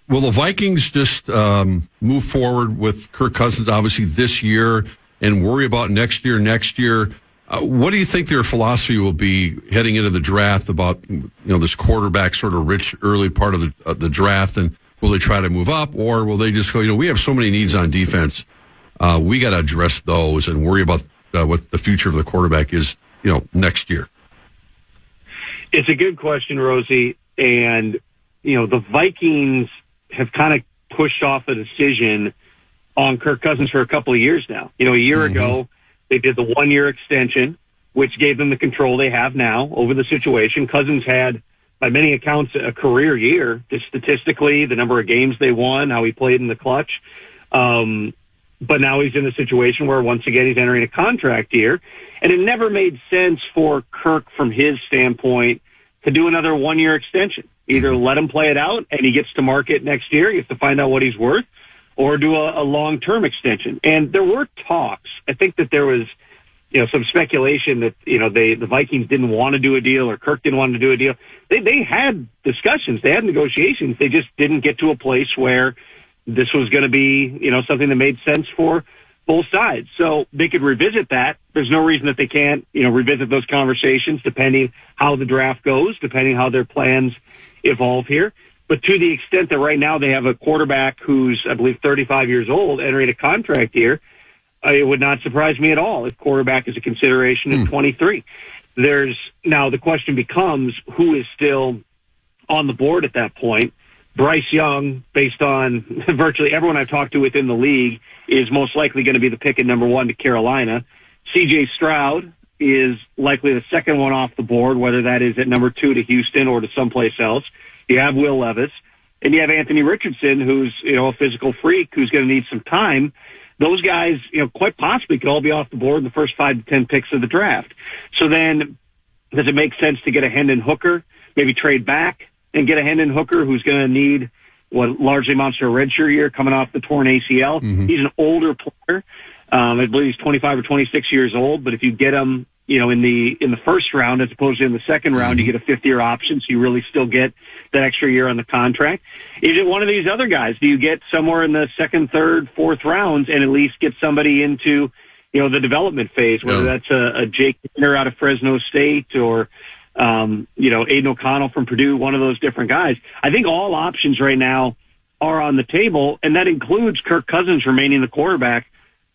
Will the Vikings just move forward with Kirk Cousins, obviously, this year and worry about next year? What do you think their philosophy will be heading into the draft about this quarterback sort of rich early part of the draft? And will they try to move up, or will they just go, we have so many needs on defense, we got to address those and worry about what the future of the quarterback is next year? It's a good question, Rosie. And, the Vikings have kind of pushed off a decision on Kirk Cousins for a couple of years now. A year ago, they did the 1-year extension, which gave them the control they have now over the situation. Cousins had, by many accounts, a career year, just statistically, the number of games they won, how he played in the clutch. But now he's in a situation where, once again, he's entering a contract year. And it never made sense for Kirk, from his standpoint, to do another 1-year extension. Either let him play it out and he gets to market next year, you have to find out what he's worth, or do a long-term extension. And there were talks. I think that there was, some speculation that, the Vikings didn't want to do a deal, or Kirk didn't want to do a deal. They had discussions. They had negotiations. They just didn't get to a place where this was going to be, something that made sense for both sides. So they could revisit that. There's no reason that they can't, revisit those conversations, depending how the draft goes, depending how their plans evolve here. But to the extent that right now they have a quarterback who's, I believe, 35 years old, entering a contract year, it would not surprise me at all if quarterback is a consideration at 23. Now the question becomes, who is still on the board at that point? Bryce Young, based on virtually everyone I've talked to within the league, is most likely going to be the pick at number 1 to Carolina. C.J. Stroud is likely the second one off the board, whether that is at number 2 to Houston or to someplace else. You have Will Levis, and you have Anthony Richardson, who's, a physical freak who's going to need some time. Those guys, quite possibly could all be off the board in the first 5 to 10 picks of the draft. So then, does it make sense to get a Hendon Hooker, maybe trade back and get a Hendon Hooker who's going to need what largely amounts to a redshirt year coming off the torn ACL? He's an older player. I believe he's 25 or 26 years old, but if you get him, in the first round as opposed to in the second round, you get a 5th-year option, so you really still get that extra year on the contract. Is it one of these other guys? Do you get somewhere in the 2nd, 3rd, 4th rounds and at least get somebody into, the development phase, whether that's a Jake Dinner out of Fresno State or, Aiden O'Connell from Purdue, one of those different guys? I think all options right now are on the table, and that includes Kirk Cousins remaining the quarterback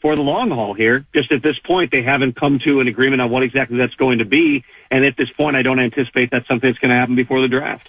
for the long haul here. Just at this point, they haven't come to an agreement on what exactly that's going to be. And at this point, I don't anticipate that's something that's going to happen before the draft.